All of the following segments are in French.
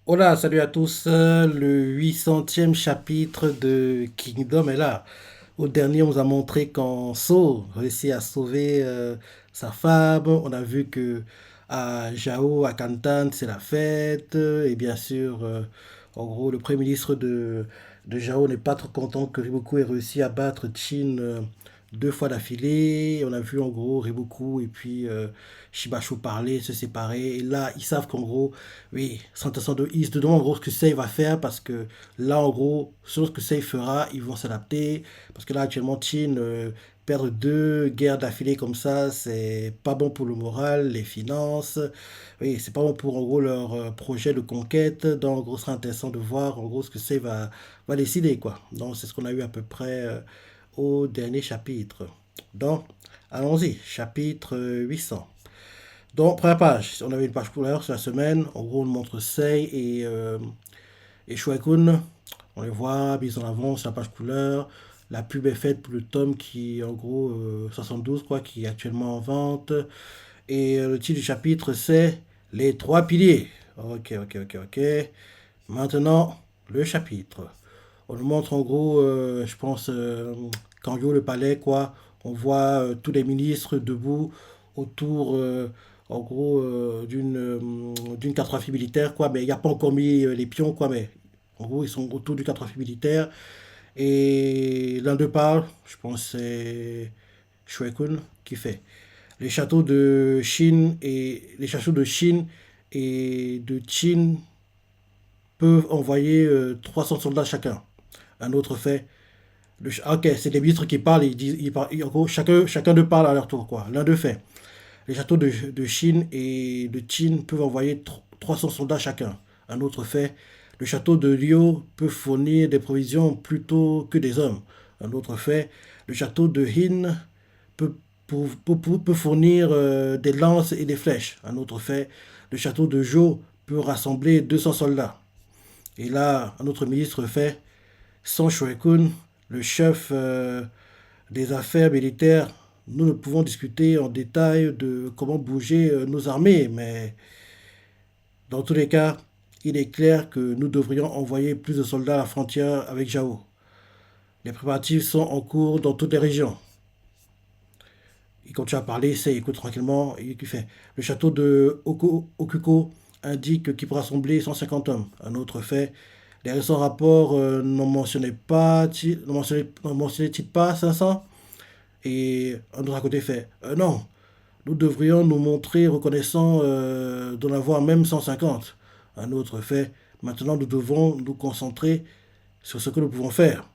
Hola, salut à tous. Le 800e chapitre de Kingdom est là. Au dernier, on nous a montré quand Saul réussit à sauver sa femme. On a vu que à Jao, à Kantan, c'est la fête. Et bien sûr, en gros, le premier ministre de Jao n'est pas trop content que Riboku ait réussi à battre Chin deux fois d'affilée. On a vu en gros Riboku et puis Shibashu parler, se séparer. Et là, ils savent qu'en gros, oui, ils se demandent en gros ce que Sei va faire parce que là, en gros, selon ce que Sei fera, ils vont s'adapter. Parce que là, actuellement, Chin, perdre deux guerres d'affilée comme ça, c'est pas bon pour le moral, les finances. Oui, c'est pas bon pour en gros leur projet de conquête. Donc, en gros, ce sera intéressant de voir en gros ce que Sei va décider, quoi. Donc, c'est ce qu'on a eu à peu près au dernier chapitre. Donc, allons-y, chapitre 800. Donc, première page, on avait une page couleur sur la semaine. En gros, on montre Sei et Shuekun. On les voit, ils en avant sur la page couleur. La pub est faite pour le tome qui est en gros 72, quoi, qui est actuellement en vente. Et le titre du chapitre, c'est Les trois piliers. Ok, ok, ok, ok. Maintenant, le chapitre. On nous montre en gros, je pense, Kanjo, le palais, quoi. On voit tous les ministres debout autour, en gros, d'une cartographie militaire, quoi. Mais il n'y a pas encore mis les pions, quoi. Mais en gros, ils sont autour du cartographie militaire. Et l'un d'eux parle, je pense, que c'est Shuekun qui fait. Les châteaux de Chine et de Qin peuvent envoyer 300 soldats chacun. Un autre fait, ok, c'est des ministres qui parlent, en gros, chacun d'eux parle à leur tour, quoi. L'un d'eux fait. Les châteaux de Chine et de Qin peuvent envoyer 300 soldats chacun. Un autre fait, le château de Liu peut fournir des provisions plutôt que des hommes. Un autre fait, le château de Hin peut, peut fournir des lances et des flèches. Un autre fait, le château de Zhou peut rassembler 200 soldats. Et là, un autre ministre fait, sans Shuekun, le chef des affaires militaires, nous ne pouvons discuter en détail de comment bouger nos armées, mais dans tous les cas, il est clair que nous devrions envoyer plus de soldats à la frontière avec Jao. Les préparatifs sont en cours dans toutes les régions. Il continue à parler, il écoute tranquillement, et il fait. Le château de Okuko indique qu'il pourra rassembler 150 hommes. Un autre fait, les récents rapports n'en mentionnaient-ils pas 500. Et un autre à côté fait, non, nous devrions nous montrer reconnaissants d'en avoir même 150. Un autre fait, maintenant nous devons nous concentrer sur ce que nous pouvons faire.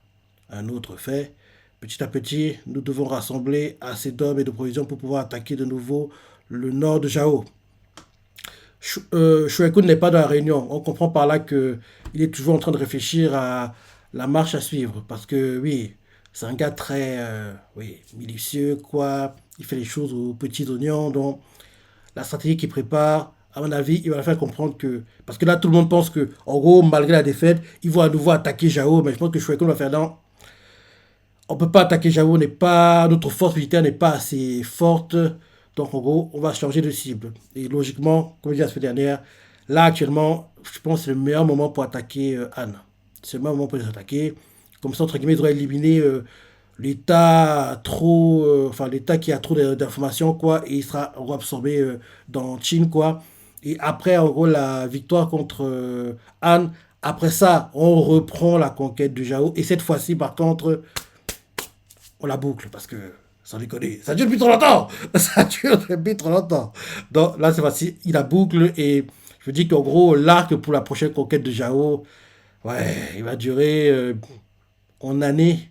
Un autre fait, petit à petit, nous devons rassembler assez d'hommes et de provisions pour pouvoir attaquer de nouveau le nord de Jao. Shuekun n'est pas dans la réunion. On comprend par là que il est toujours en train de réfléchir à la marche à suivre. Parce que oui, c'est un gars très oui, minutieux, quoi. Il fait les choses aux petits oignons. Donc, la stratégie qu'il prépare, à mon avis, il va faire comprendre que. Parce que là, tout le monde pense que, en gros, malgré la défaite, ils vont à nouveau attaquer Jao. Mais je pense que Shuekun va faire non. On ne peut pas attaquer Jao. Notre force militaire n'est pas assez forte. Donc, en gros, on va changer de cible. Et logiquement, comme je disais la semaine dernière, là, actuellement, je pense que c'est le meilleur moment pour attaquer Anne. C'est le meilleur moment pour les attaquer. Comme ça, entre guillemets, ils auraient éliminé enfin, l'État qui a trop d'informations, quoi, et il sera absorbé dans Chine, quoi. Et après, en gros, la victoire contre Anne, après ça, on reprend la conquête du Jao. Et cette fois-ci, par contre, on la boucle parce que, sans déconner, ça dure depuis trop longtemps. Ça dure depuis trop longtemps. Donc là, c'est facile, il la boucle et je dis qu'en gros, l'arc pour la prochaine conquête de Jao, ouais, il va durer en année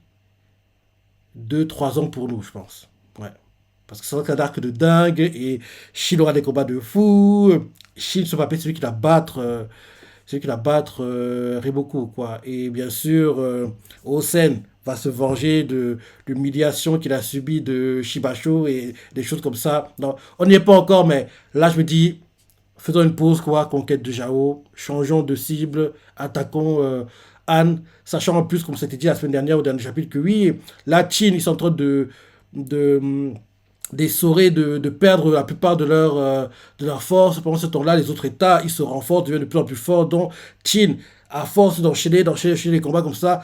2 3 ans pour nous, je pense. Ouais. Parce que c'est vrai un arc de dingue et Shin aura des combats de fou. Shin, sur papier, c'est celui qui va battre. C'est qui va battre Riboku, quoi. Et bien sûr, Osen va se venger de l'humiliation qu'il a subie de Shibasho et des choses comme ça. Non, on n'y est pas encore, mais là, je me dis, faisons une pause, quoi, conquête de Jao, changeons de cible, attaquons Anne, sachant en plus, comme c'était dit la semaine dernière au dernier chapitre, que oui, la Chine, ils sont en train de d'essorer, de perdre la plupart de leur force. Pendant ce temps-là, les autres États, ils se renforcent, deviennent de plus en plus forts. Donc, Chine, à force d'enchaîner les combats comme ça,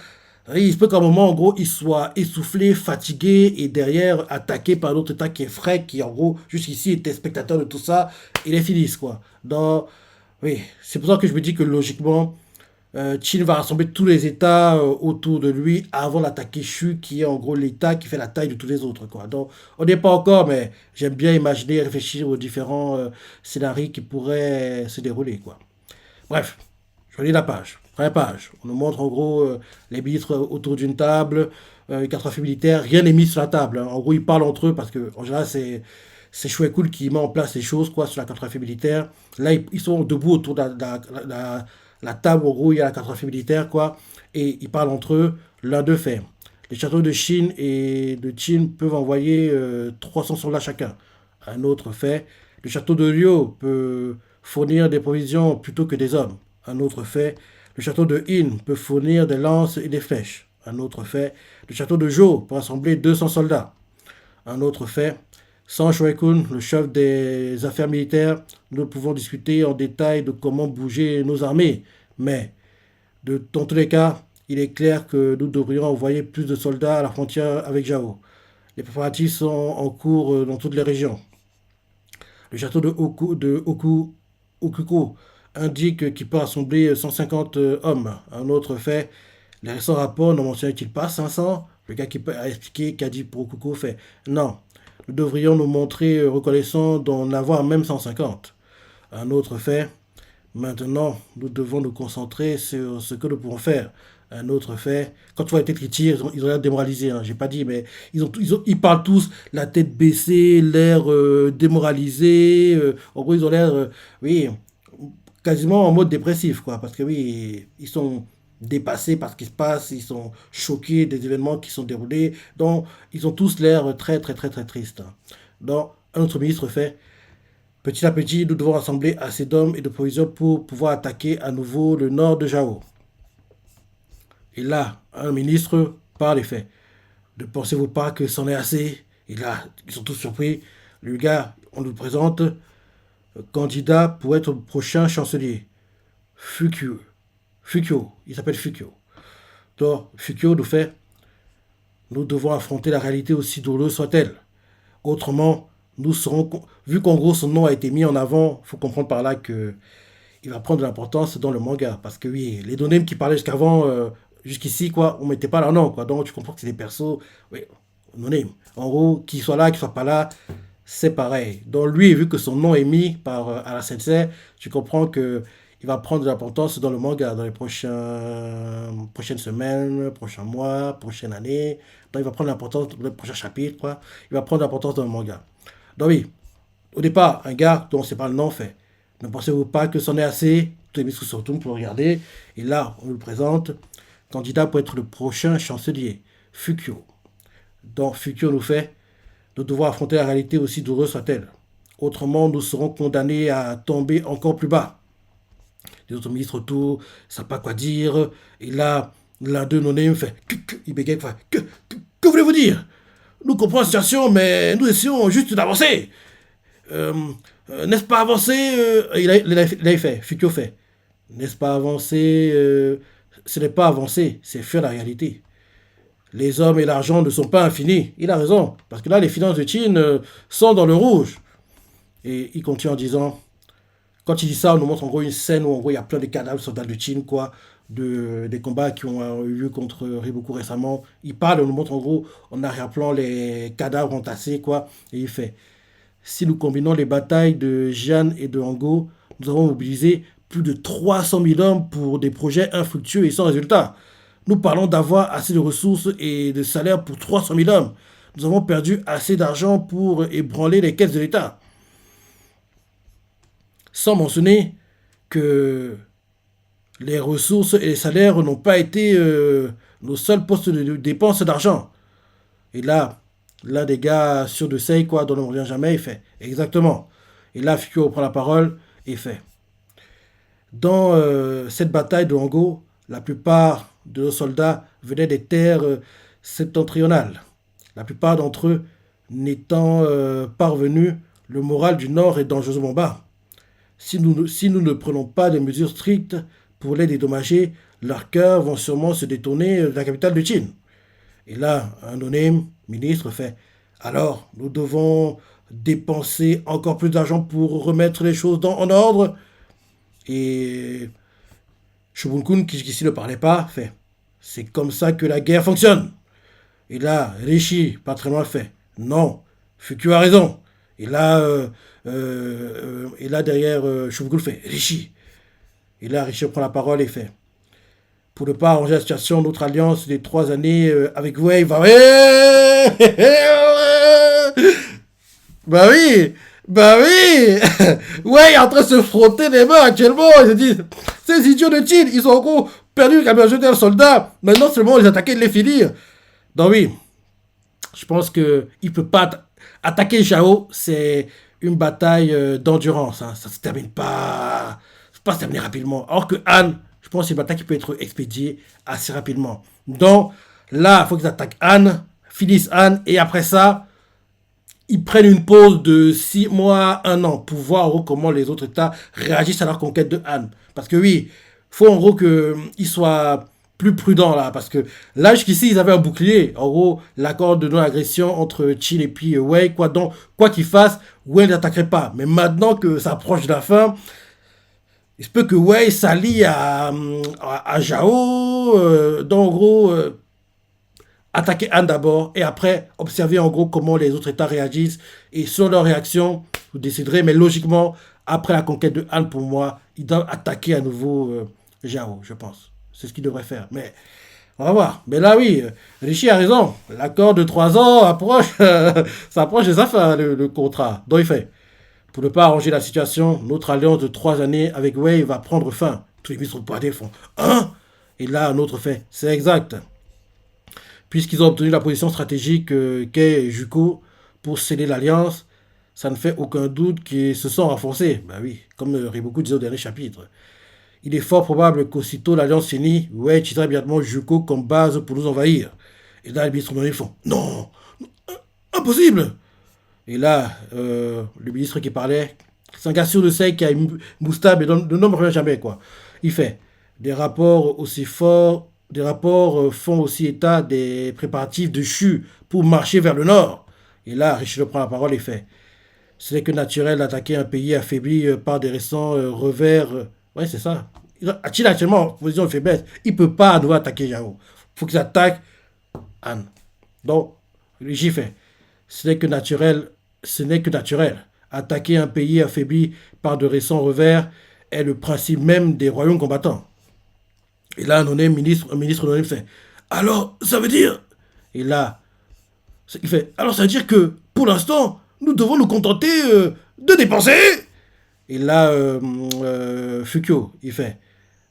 il se peut qu'à un moment, en gros, il soit essoufflé, fatigué et derrière attaqué par l'autre État qui est frais, qui en gros, jusqu'ici était spectateur de tout ça, et les finissent, quoi. Donc, oui, c'est pour ça que je me dis que logiquement, Chine va rassembler tous les États autour de lui avant l'attaquer Shu, qui est en gros l'État qui fait la taille de tous les autres, quoi. Donc, on n'est pas encore, mais j'aime bien imaginer et réfléchir aux différents scénarios qui pourraient se dérouler, quoi. Bref, je relis la page. Première page. On nous montre en gros les ministres autour d'une table, les quatre militaires. Rien n'est mis sur la table, hein. En gros, ils parlent entre eux parce que en général, c'est chouette cool qui met en place les choses quoi sur la cartographie militaire. Là, ils sont debout autour de la table. En gros, il y a la cartographie militaire quoi, et ils parlent entre eux. L'un d'eux fait. Les châteaux de Chine et de Qin peuvent envoyer 300 soldats chacun. Un autre fait. Le château de Liu peut fournir des provisions plutôt que des hommes. Un autre fait. Le château de In peut fournir des lances et des flèches. Un autre fait. Le château de Zhou peut rassembler 200 soldats. Un autre fait. Sans Shuai-kun, le chef des affaires militaires, nous pouvons discuter en détail de comment bouger nos armées. Mais, dans tous les cas, il est clair que nous devrions envoyer plus de soldats à la frontière avec Jao. Les préparatifs sont en cours dans toutes les régions. Le château Okuko indique qu'il peut rassembler 150 hommes. Un autre fait, les récents rapports ne mentionnent-ils pas 500? Le gars qui peut expliquer qu'a dit pour Okuko fait non. Nous devrions nous montrer reconnaissants d'en avoir même 150. Un autre fait, maintenant nous devons nous concentrer sur ce que nous pouvons faire. Un autre fait, quand tu vois les têtes qui tirent, ils ont l'air démoralisés. Hein. J'ai pas dit, mais ils parlent tous la tête baissée, l'air démoralisé. En gros, ils ont l'air, oui, quasiment en mode dépressif, quoi. Parce que oui, ils sont dépassés par ce qui se passe, ils sont choqués des événements qui sont déroulés. Donc, ils ont tous l'air très, très, très, très tristes. Hein. Donc, un autre ministre fait, petit à petit, nous devons rassembler assez d'hommes et de provisions pour pouvoir attaquer à nouveau le nord de Jao. Et là, un ministre parle et fait, ne pensez-vous pas que c'en est assez? Et là, ils sont tous surpris. Le gars, on nous le présente, candidat pour être prochain chancelier. Fukio. Fukio, il s'appelle Fukio. Donc, Fukio nous fait, nous devons affronter la réalité aussi douloureuse soit-elle. Autrement, nous serons, vu qu'en gros son nom a été mis en avant, il faut comprendre par là que il va prendre de l'importance dans le manga. Parce que oui, les données qui parlaient jusqu'avant, jusqu'ici, quoi, on mettait pas leur nom, quoi. Donc tu comprends que c'est des persos, oui, anonymes. En gros, qu'ils soient là, qu'ils soient pas là, c'est pareil. Donc lui, vu que son nom est mis par Ala Sensei, tu comprends que il va prendre de l'importance dans le manga, dans les prochaines semaines, prochains mois, prochaines années. Donc il va prendre l'importance dans le prochain chapitre, quoi. Il va prendre l'importance dans le manga. Donc oui, au départ, un gars dont on ne sait pas le nom fait. Ne pensez-vous pas que c'en est assez? Tous les ministres se retournent pour le regarder. Et là, on nous le présente. Candidat pour être le prochain chancelier. Fukio. Donc Fukio nous fait, nous devons affronter la réalité aussi douloureuse soit-elle. Autrement, nous serons condamnés à tomber encore plus bas. Les autres ministres autour, ne savent pas quoi dire. Et là, l'un d'eux, non me fait, il bégaye, fait, que voulez-vous dire? Nous comprenons la situation, mais nous essayons juste d'avancer. Euh, N'est-ce pas avancer il a fait, Fukio fait. N'est-ce pas avancer ce n'est pas avancer, c'est fuir la réalité. Les hommes et l'argent ne sont pas infinis. Il a raison, parce que là, les finances de Chine sont dans le rouge. Et il continue en disant, quand il dit ça, on nous montre en gros une scène où en gros il y a plein de cadavres de soldats de Chine, quoi, des combats qui ont eu lieu contre Riboku récemment. Il parle, on nous montre en gros en arrière-plan les cadavres entassés, quoi, et il fait, si nous combinons les batailles de Jian et de Hango, nous avons mobilisé plus de 300 000 hommes pour des projets infructueux et sans résultat. Nous parlons d'avoir assez de ressources et de salaires pour 300 000 hommes. Nous avons perdu assez d'argent pour ébranler les caisses de l'État. Sans mentionner que les ressources et les salaires n'ont pas été nos seuls postes de dépenses d'argent. Et là, l'un des gars sur de Sei, quoi, dont on ne revient jamais, il fait exactement. Et là, Fukio prend la parole et fait. Dans cette bataille de Hango, la plupart de nos soldats venaient des terres septentrionales. La plupart d'entre eux n'étant parvenu, le moral du Nord est dangereusement bas. Si nous ne prenons pas de mesures strictes pour les dédommager, leurs cœurs vont sûrement se détourner de la capitale de Chine. Et là, un anonyme ministre fait alors, nous devons dépenser encore plus d'argent pour remettre les choses en ordre. Et Shubun-kun, qui jusqu'ici ne parlait pas, fait c'est comme ça que la guerre fonctionne. Et là, Rishi, pas très loin, fait non, Fukui a raison. Et là, derrière, Shubun-kun fait Rishi. Et là, Rishi prend la parole et fait pour ne pas arranger la situation, notre alliance des 3 années avec Wei va. Bah oui, bah oui. Ouais, il est en train de se frotter les mains actuellement. Ils se disent, ces idiots de Chine, ils ont encore perdu le camion jeté un soldat. Maintenant, seulement les attaquer et les finir. Donc oui, je pense que il peut pas attaquer Zhao. C'est une bataille d'endurance. Hein. Ça se termine pas, ça peut pas se terminer rapidement. Alors que Han, je pense que c'est une bataille qui peut être expédiée assez rapidement. Donc là, il faut qu'ils attaquent Han, finissent Han, et après ça, ils prennent une pause de 6 mois, 1 an, pour voir en gros comment les autres États réagissent à leur conquête de Han. Parce que oui, faut en gros qu'ils soient plus prudents là. Parce que là, jusqu'ici, ils avaient un bouclier. En gros, l'accord de non-agression entre Chine et puis Wei, quoi qu'il fasse, Wei n'attaquerait pas. Mais maintenant que ça approche de la fin, il se peut que Wei s'allie à Zhao. Donc en gros, attaquer Han d'abord et après observer en gros comment les autres États réagissent et selon leur réaction, vous déciderez. Mais logiquement, après la conquête de Han, pour moi, ils doivent attaquer à nouveau Zhao, je pense. C'est ce qu'ils devraient faire. Mais on va voir. Mais là, oui, Rishi a raison. L'accord de 3 ans approche, ça approche de sa fin, le contrat. Donc il fait. Pour ne pas arranger la situation, notre alliance de 3 années avec Wei va prendre fin. Tous les ministres de font hein. Et là, un autre fait. C'est exact. Puisqu'ils ont obtenu la position stratégique qu'est Juko pour sceller l'alliance, ça ne fait aucun doute qu'ils se sont renforcés. Ben oui, comme Riboku disait au dernier chapitre. Il est fort probable qu'aussitôt l'alliance finie, Wei utiliserait bientôt Juko comme base pour nous envahir. Et là, les ministres de font non, impossible. Et là, le ministre qui parlait, c'est un gars sûr de sec qui a une moustache et ne nomme rien jamais, quoi. Il fait des rapports aussi forts, des rapports font aussi état des préparatifs de Chu pour marcher vers le nord. Et là, Richelieu prend la parole et fait ce n'est que naturel d'attaquer un pays affaibli par des récents revers. Ouais, c'est ça. Chine actuellement en position de faiblesse. Il ne peut pas à nouveau attaquer Yao. Il faut qu'ils attaquent Han. Donc, j'y fais. Ce n'est que naturel. Attaquer un pays affaibli par de récents revers est le principe même des royaumes combattants. Et là, un ministre anonyme fait alors, ça veut dire. Et là, il fait alors, ça veut dire que pour l'instant, nous devons nous contenter de dépenser. Et là, Fukio, il fait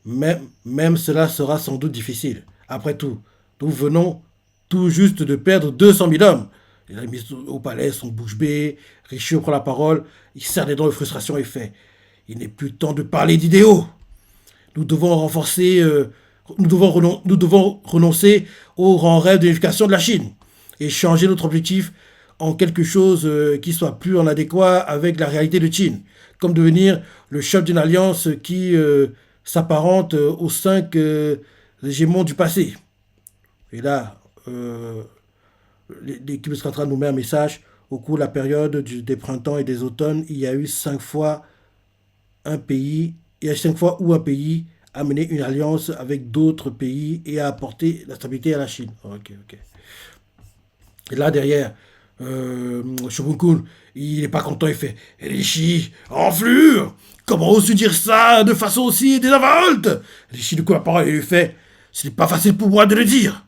même cela sera sans doute difficile. Après tout, nous venons tout juste de perdre 200 000 hommes. Et là, les ministres au palais sont bouche bée. Richiu prend la parole, il serre les dents de frustration et fait il n'est plus temps de parler d'idéaux. Nous devons renforcer, nous devons renoncer au grand rêve de l'unification de la Chine et changer notre objectif en quelque chose qui soit plus en adéquat avec la réalité de Chine, comme devenir le chef d'une alliance qui s'apparente aux 5 hégémons du passé. Et là, l'équipe de Stratra nous met un message. Au cours de la période des printemps et des automnes, il y a eu 5 fois où un pays a mené une alliance avec d'autres pays et a apporté la stabilité à la Chine. Ok, ok. Et là, derrière, Shogun, il n'est pas content, il fait Rishi, enflure. Comment oses-tu dire ça de façon aussi désinvolte? Rishi, du coup, la parole, il lui fait ce n'est pas facile pour moi de le dire.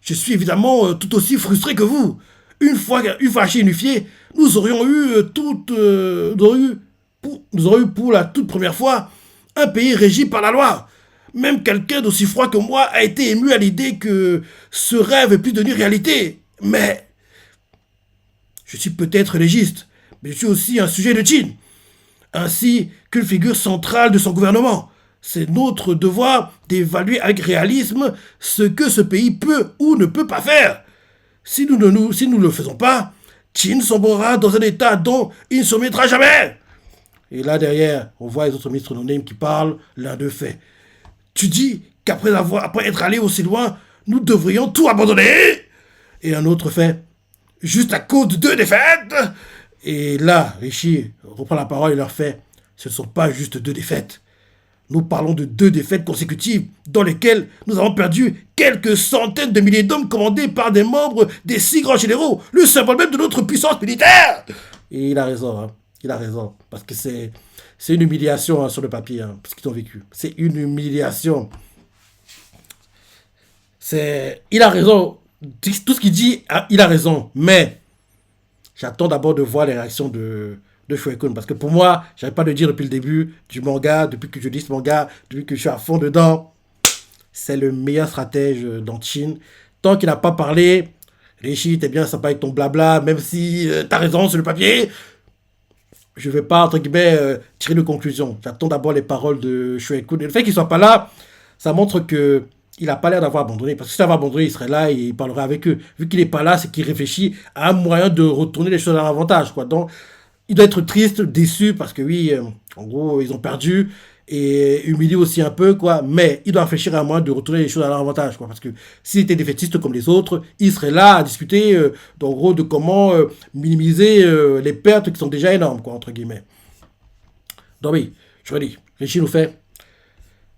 Je suis évidemment tout aussi frustré que vous. Une fois la Chine unifiée, nous aurions eu nous aurions eu pour la toute première fois un pays régi par la loi. Même quelqu'un d'aussi froid que moi a été ému à l'idée que ce rêve puisse devenir réalité. Mais je suis peut-être légiste, mais je suis aussi un sujet de Chine, ainsi qu'une figure centrale de son gouvernement. C'est notre devoir d'évaluer avec réalisme ce que ce pays peut ou ne peut pas faire. Si nous ne le faisons pas, Chin sombrera dans un état dont il ne se mettra jamais. Et là, derrière, on voit les autres ministres non-name qui parlent. L'un d'eux fait: tu dis après être allé aussi loin, nous devrions tout abandonner. Et un autre fait: juste à cause de 2 défaites. Et là, Rishi reprend la parole et leur fait: ce ne sont pas juste 2 défaites. Nous parlons de 2 défaites consécutives dans lesquelles nous avons perdu quelques centaines de milliers d'hommes commandés par des membres des 6 grands généraux, le symbole même de notre puissance militaire. Et il a raison, hein. Il a raison. Parce que c'est une humiliation, hein, sur le papier, hein, ce qu'ils ont vécu. C'est une humiliation. Il a raison. Tout ce qu'il dit, il a raison. Mais j'attends d'abord de voir les réactions de Shueikun. Parce que pour moi, j'arrive pas à le dire depuis le début du manga, depuis que je lis ce manga, depuis que je suis à fond dedans. C'est le meilleur stratège dans Chin. Tant qu'il n'a pas parlé, Rishi, t'es bien sympa avec ton blabla, même si t'as raison sur le papier. Je vais pas, entre guillemets, tirer de conclusion. J'attends d'abord les paroles de Shueikun. Et le fait qu'il soit pas là, ça montre que il n'a pas l'air d'avoir abandonné. Parce que s'il avait abandonné, il serait là et il parlerait avec eux. Vu qu'il n'est pas là, c'est qu'il réfléchit à un moyen de retourner les choses à leur avantage, quoi. Donc, il doit être triste, déçu, parce que oui, en gros, ils ont perdu, et humilié aussi un peu, quoi. Mais il doit réfléchir à un moyen de retourner les choses à leur avantage, quoi. Parce que s'il était défaitiste comme les autres, il serait là à discuter, en gros, de comment minimiser les pertes qui sont déjà énormes, quoi, entre guillemets. Donc oui, je redis, Rishi nous fait: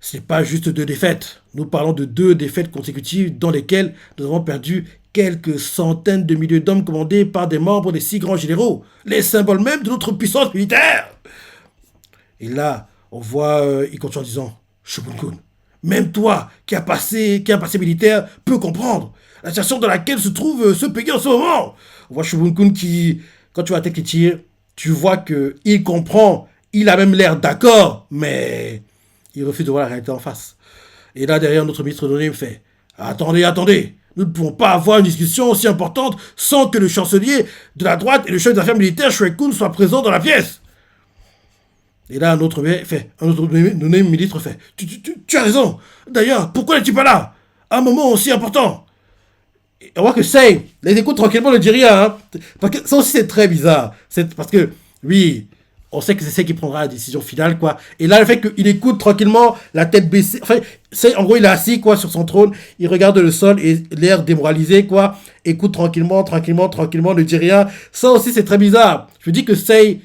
ce n'est pas juste 2 défaites. Nous parlons de 2 défaites consécutives dans lesquelles nous avons perdu quelques centaines de milliers d'hommes commandés par des membres des 6 grands généraux, les symboles même de notre puissance militaire. Et là, on voit, il continue en disant: Shobunkun, même toi, qui a un passé militaire, peut comprendre la situation dans laquelle se trouve ce pays en ce moment. On voit Shobunkun qui, quand tu vois la tête qui tire, tu vois qu'il comprend, il a même l'air d'accord, mais il refuse de voir la réalité en face. Et là, derrière, notre ministre donné me fait: attendez, attendez, nous ne pouvons pas avoir une discussion aussi importante sans que le chancelier de la droite et le chef d'affaires militaire Shueikun soient présents dans la pièce. Et là, un autre ministre fait: tu as raison. D'ailleurs, pourquoi n'es-tu pas là à un moment aussi important? Et on voit que Sei les écoute tranquillement, ne dit rien. Hein. Parce que ça aussi, c'est très bizarre. C'est parce que, oui, on sait que c'est Sei qui prendra la décision finale, quoi. Et là, le fait qu'il écoute tranquillement, la tête baissée. Enfin, Sei, en gros, il est assis, quoi, sur son trône. Il regarde le sol et l'air démoralisé, quoi. Écoute tranquillement, tranquillement, tranquillement, ne dit rien. Ça aussi, c'est très bizarre. Je dis que Sei,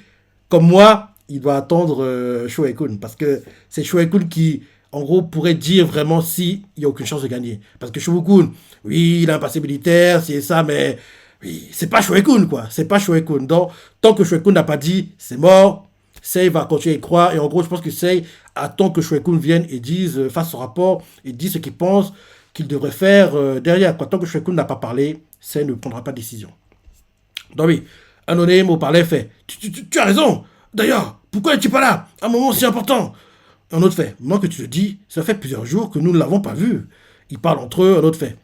comme moi, il doit attendre Shueikun. Parce que c'est Shueikun qui, en gros, pourrait dire vraiment s'il n'y a aucune chance de gagner. Parce que Shueikun, oui, il a un passé militaire, c'est ça, mais oui, c'est pas Shueikun, quoi. C'est pas Shueikun. Donc, tant que Shueikun n'a pas dit c'est mort, Sei va continuer à y croire. Et en gros, je pense que Sei attend que Shueikun vienne et dise, fasse son rapport et dise ce qu'il pense qu'il devrait faire derrière. Quoi. Tant que Shueikun n'a pas parlé, Sei ne prendra pas de décision. Donc oui, un honnête mot parlait fait: tu as raison. D'ailleurs, pourquoi n'es-tu pas là à un moment si important? Un autre fait: moi que tu le dis, ça fait plusieurs jours que nous ne l'avons pas vu. Ils parlent entre eux. Un autre fait: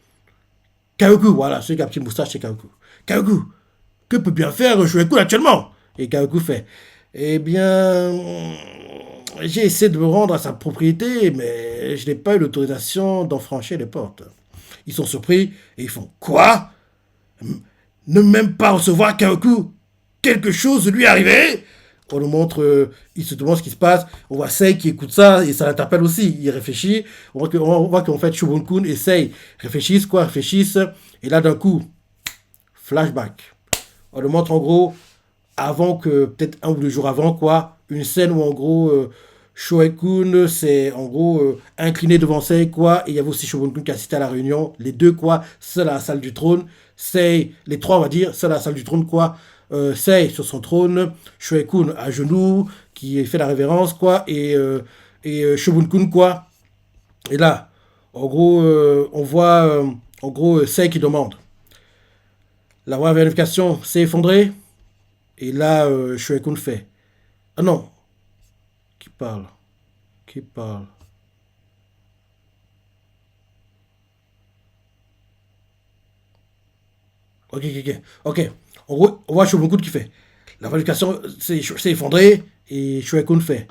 Kaoku, voilà, celui qui a un petit moustache, c'est Kaoku. Kaoku, que peut bien faire Shueikun actuellement? Et Kaoku fait: eh bien, j'ai essayé de me rendre à sa propriété, mais je n'ai pas eu l'autorisation d'en franchir les portes. Ils sont surpris et ils font: quoi? Ne même pas recevoir Kaoku? Quelque chose lui est arrivé? On nous montre, il se demande ce qui se passe. On voit Sei qui écoute ça et ça l'interpelle aussi. Il réfléchit. On voit qu'en fait Shobunkun et Sei réfléchissent. Et là d'un coup, flashback. On nous montre en gros, avant que, peut-être 1 ou 2 jours avant, quoi, une scène où en gros, Shueikun s'est en gros incliné devant Sei, quoi. Et il y avait aussi Shobunkun qui assistait à la réunion. Les deux, quoi, seul à la salle du trône. Sei, les trois, on va dire, seul à la salle du trône, quoi. Sei sur son trône, Shueikun à genoux, qui fait la révérence, quoi, et Shobunkun, quoi. Et là, en gros, on voit, en gros, Sei qui demande. La voie de vérification s'est effondrée. Et là, Shueikun fait: ah non, qui parle? Qui parle? Ok, ok, ok. Ok. En gros, on voit Shobunkun qui fait: la vérification s'est effondrée. Et Shueikun fait: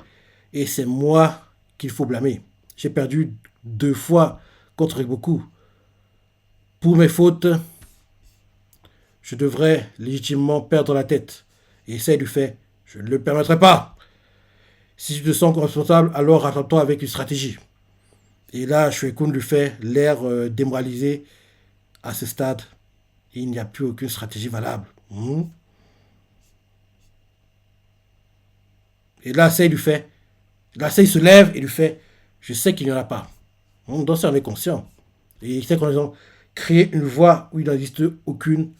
et c'est moi qu'il faut blâmer. J'ai perdu 2 fois contre beaucoup. Pour mes fautes, je devrais légitimement perdre la tête. Et Sei lui fait, je ne le permettrai pas. Si tu te sens responsable, alors rattrape-toi avec une stratégie. Et là, Shuekun lui fait l'air démoralisé. À ce stade, il n'y a plus aucune stratégie valable. Et là, Sei lui fait. Là, Sei se lève et lui fait, je sais qu'il n'y en a pas. Donc, ça en est conscient. Et il sait qu'en disant, créer une voie où il n'existe aucune,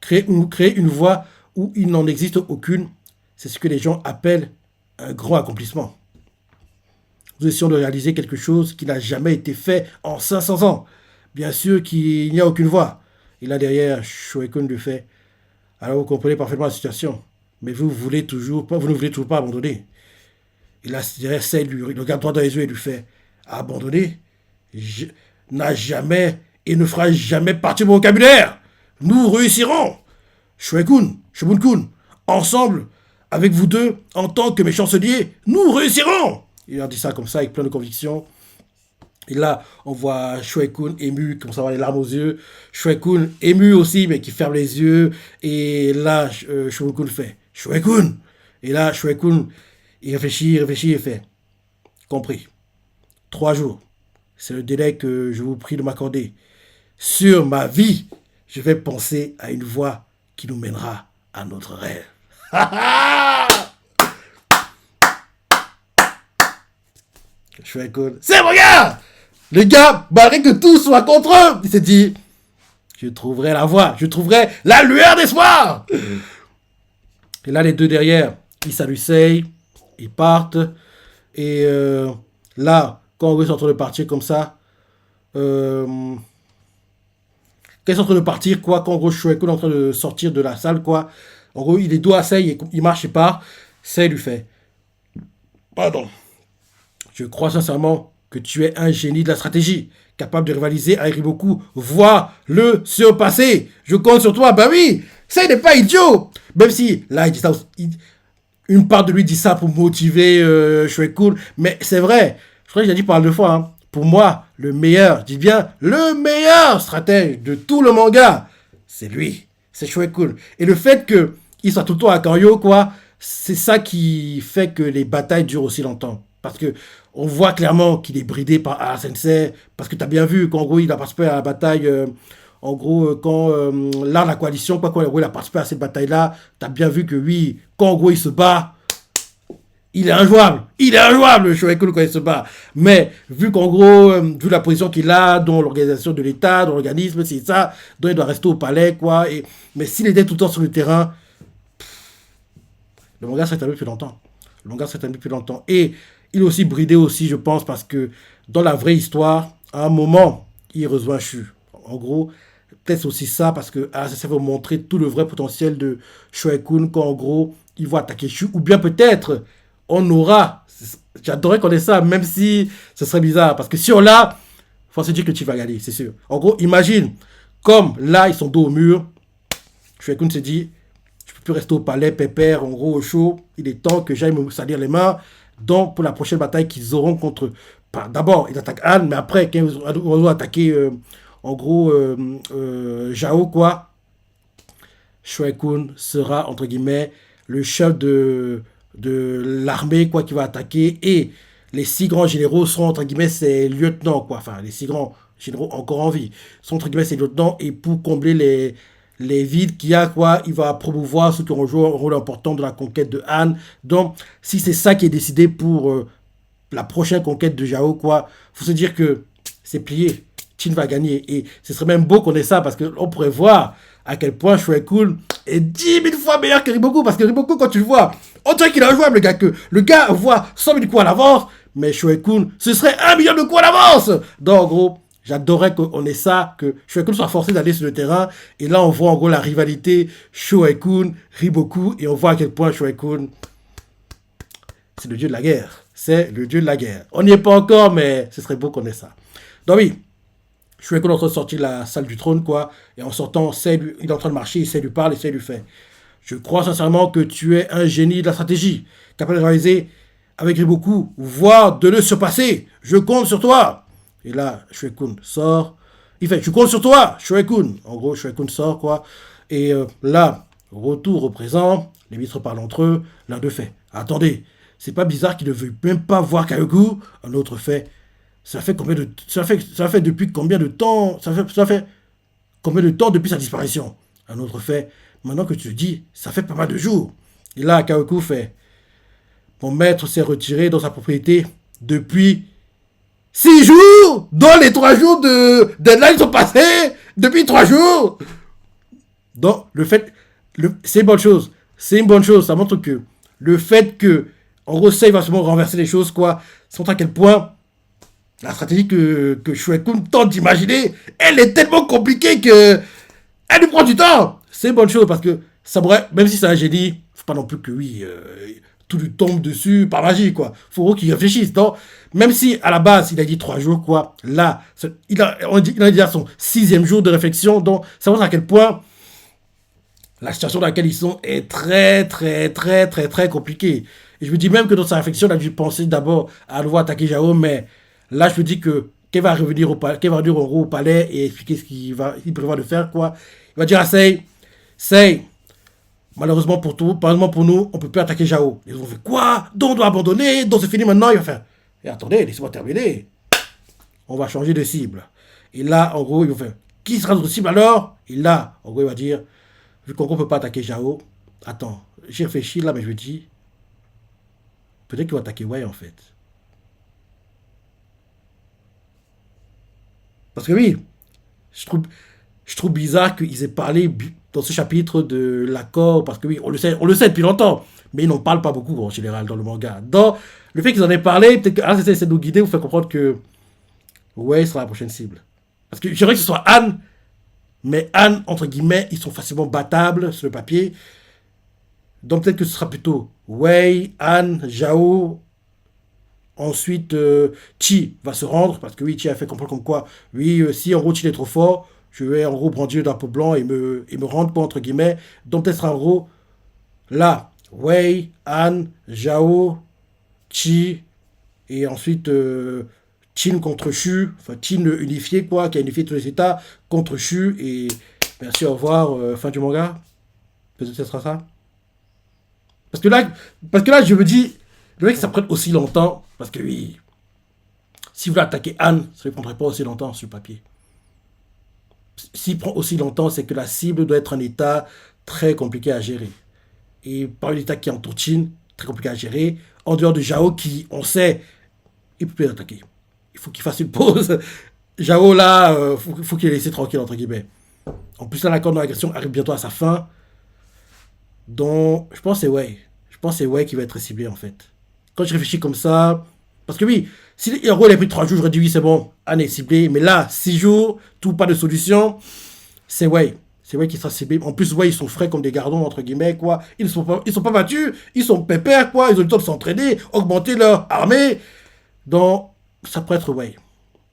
créer une voie où il n'en existe aucune, c'est ce que les gens appellent un grand accomplissement. Nous essayons de réaliser quelque chose qui n'a jamais été fait en 500 ans. Bien sûr qu'il n'y a aucune voie. Et là derrière, Shuekun lui fait, alors vous comprenez parfaitement la situation, mais vous ne voulez toujours pas abandonner. Et là derrière, Sei lui regarde droit dans les yeux et lui fait, abandonner n'a jamais et ne fera jamais partie de mon vocabulaire. Nous réussirons. Shuekun, Shobunkun, ensemble, avec vous deux, en tant que mes chanceliers, nous réussirons. Il leur dit ça comme ça, avec plein de conviction. Et là, on voit Shuekun ému, comme ça, avoir les larmes aux yeux. Shuekun ému aussi, mais qui ferme les yeux. Et là, Shobunkun fait Shuekun. Et là, Shuekun, il réfléchit et fait compris. 3 jours. C'est le délai que je vous prie de m'accorder. Sur ma vie, je vais penser à une voie qui nous mènera à notre rêve. Shuekun, c'est mon gars. Le gars, malgré que tout soit contre eux, il s'est dit, je trouverai la voie, je trouverai la lueur d'espoir. Et là, les deux derrière, ils saluent Sei, ils partent. Et là, quand ils sont en train de partir comme ça, quand ils sont en train de partir, quoi, quand en gros Shuekun est en train de sortir de la salle, quoi, en gros, il est dos à Sei, et il marche et part. Sei lui fait, pardon, je crois sincèrement que tu es un génie de la stratégie, capable de rivaliser avec Riboku, voire le surpasser. Je compte sur toi. Ben oui, Sei n'est pas idiot. Même si, là, il dit ça, une part de lui dit ça pour motiver Shuekun, mais c'est vrai. Je crois que j'ai dit par deux fois, hein. Pour moi, le meilleur, je dis bien, le meilleur stratège de tout le manga, c'est lui, c'est Shuekun. Et le fait qu'il soit tout le temps à Kanyo, quoi, c'est ça qui fait que les batailles durent aussi longtemps. Parce que on voit clairement qu'il est bridé par Ara Sensei, parce que tu as bien vu qu'en gros, il a participé à la bataille, en gros, quand là, la coalition, quoi, quand en gros, il a participé à cette bataille-là, tu as bien vu que oui, quand en gros, il se bat, il est injouable. Il est injouable, le Shuekun, quand il se bat. Mais, vu qu'en gros, vu la position qu'il a dans l'organisation de l'État, dans l'organisme, c'est ça, donc il doit rester au palais, quoi. Mais s'il était tout le temps sur le terrain, le manga serait terminé depuis longtemps. Le manga serait terminé depuis longtemps. Et il est aussi bridé aussi, je pense, parce que dans la vraie histoire, à un moment, il rejoint Shu. En gros, peut-être aussi ça, parce que ça va montrer tout le vrai potentiel de Shuekun, quand en gros, il va attaquer Shu. Ou bien peut-être, on aura, j'adorerais qu'on ait ça, même si ce serait bizarre, parce que si on l'a, il faut se dire que tu vas gagner, c'est sûr. En gros, imagine, comme là, ils sont dos au mur, Shuekun se dit, je peux plus rester au palais, pépère, en gros, au chaud, il est temps que j'aille me salir les mains. Donc, pour la prochaine bataille qu'ils auront contre... D'abord, ils attaquent Han, mais après, quand ils vont attaquer, en gros, Zhao, quoi, Shuekun sera, entre guillemets, le chef de l'armée, quoi, qui va attaquer. Et les 6 grands généraux seront, entre guillemets, ses lieutenants, quoi. Enfin, les 6 grands généraux encore en vie sont, entre guillemets, ses lieutenants. Et pour combler les vides qu'il y a, quoi, il va promouvoir ceux qui auront joué un rôle important dans la conquête de Han. Donc, si c'est ça qui est décidé pour la prochaine conquête de Zhao, quoi, faut se dire que c'est plié. Chin va gagner. Et ce serait même beau qu'on ait ça, parce qu'on pourrait voir à quel point Shuekun est 10 000 fois meilleur que Riboku. Parce que Riboku, quand tu le vois, on dirait qu'il est injouable, le gars, que le gars voit 100 000 coups à l'avance, mais Shuekun, ce serait 1 million de coups à l'avance. Donc, en gros, j'adorerais qu'on ait ça, que Shuekun soit forcé d'aller sur le terrain. Et là, on voit en gros la rivalité Shuekun, Riboku. Et on voit à quel point Shuekun, c'est le dieu de la guerre. C'est le dieu de la guerre. On n'y est pas encore, mais ce serait beau qu'on ait ça. Donc oui, Shuekun est en train de sortir de la salle du trône, quoi. Et en sortant, il est en train de marcher, il lui parle, il lui fait. Je crois sincèrement que tu es un génie de la stratégie, capable de réaliser avec Riboku, voire de le surpasser. Je compte sur toi. Et là, Shuekun sort. Il fait, je compte sur toi, Shuekun. En gros, Shuekun sort, quoi. Et là, retour au présent, les ministres parlent entre eux, l'un d'eux fait. Attendez, c'est pas bizarre qu'il ne veuille même pas voir Kyogo. Un autre fait. Ça fait depuis combien de temps ça fait combien de temps depuis sa disparition? Un autre fait. Maintenant que tu le dis, ça fait pas mal de jours. Et là, Kyogo fait. Mon maître s'est retiré dans sa propriété depuis 6 jours, dont les 3 jours de deadline sont passés depuis 3 jours. Donc, c'est une bonne chose. C'est une bonne chose. Ça montre que le fait que, en gros, ça, il va sûrement renverser les choses, quoi. Ça montre à quel point la stratégie que Shuekun tente d'imaginer, elle est tellement compliquée que elle lui prend du temps. C'est une bonne chose parce que ça pourrait, même si c'est un génie, faut pas non plus que oui, tout lui tombe dessus par magie, quoi. Faut qu'il réfléchisse. Donc, même si à la base il a dit 3 jours, quoi, là, il a déjà son 6e jour de réflexion. Donc, ça montre à quel point la situation dans laquelle ils sont est très, très, très, très, très compliquée. Et je me dis même que dans sa réflexion, il a dû penser d'abord à nouveau attaquer Jao, mais là, je me dis que qu'elle va revenir qu'elle va revenir en gros au palais et expliquer ce il prévoit de faire, quoi. Il va dire à Sei, malheureusement pour nous, on peut plus attaquer Jao. Ils vont faire quoi? Donc on doit abandonner, donc c'est fini maintenant. Il va faire, et attendez, laissez-moi terminer. On va changer de cible. Et là, en gros, ils vont faire, qui sera notre cible alors? Et là, en gros, il va dire, vu qu'en gros, on peut pas attaquer Jao, attends, j'ai réfléchi là, mais je me dis, peut-être qu'il va attaquer Wei en fait. Parce que oui, je trouve bizarre qu'ils aient parlé dans ce chapitre de l'accord, parce que oui, on le sait depuis longtemps, mais ils n'en parlent pas beaucoup en général dans le manga. Donc, le fait qu'ils en aient parlé, peut-être que c'est de nous guider, vous faire comprendre que Wei sera la prochaine cible. Parce que j'aimerais que ce soit Anne, mais Anne, entre guillemets, ils sont facilement battables sur le papier. Donc peut-être que ce sera plutôt Wei, Anne, Zhao. Ensuite, Chi va se rendre, parce que oui, Chi a fait comprendre comme quoi, oui, si en gros Chi est trop fort, je vais en gros brandir le drapeau blanc et me rendre pas, entre guillemets. Donc peut-être en gros, là, Wei, Anne, Zhao, Chi, et ensuite Qin contre Shu, enfin Qin unifié, quoi, qui a unifié tous les états, contre Shu, et merci, au revoir, fin du manga. Peut-être que ce sera ça. Parce que là, je me dis, le mec, ça prenne aussi longtemps, parce que oui, si vous voulez attaquer Anne, ça ne prendrait pas aussi longtemps sur le papier. S'il prend aussi longtemps, c'est que la cible doit être un état très compliqué à gérer. Et par un état qui est en Chine, très compliqué à gérer, en dehors de Jao, qui, on sait, il ne peut plus attaquer. Il faut qu'il fasse une pause. Jao, là, faut qu'il ait laissé tranquille, entre guillemets. En plus, là, l'accord de l'agression arrive bientôt à sa fin. Donc, je pense que c'est Wei. Je pense que c'est Wei qui va être ciblé, en fait. Quand je réfléchis comme ça, parce que oui, si le héros il a pris 3 jours, j'aurais dit oui, c'est bon, Anne est ciblé. Mais là, 6 jours, tout pas de solution, c'est Wei. C'est Wei qui sera ciblé. En plus, Wei, ils sont frais comme des gardons, entre guillemets, quoi. Ils sont pas battus, ils sont pépères, quoi. Ils ont le temps de s'entraîner, augmenter leur armée. Donc, ça pourrait être Wei.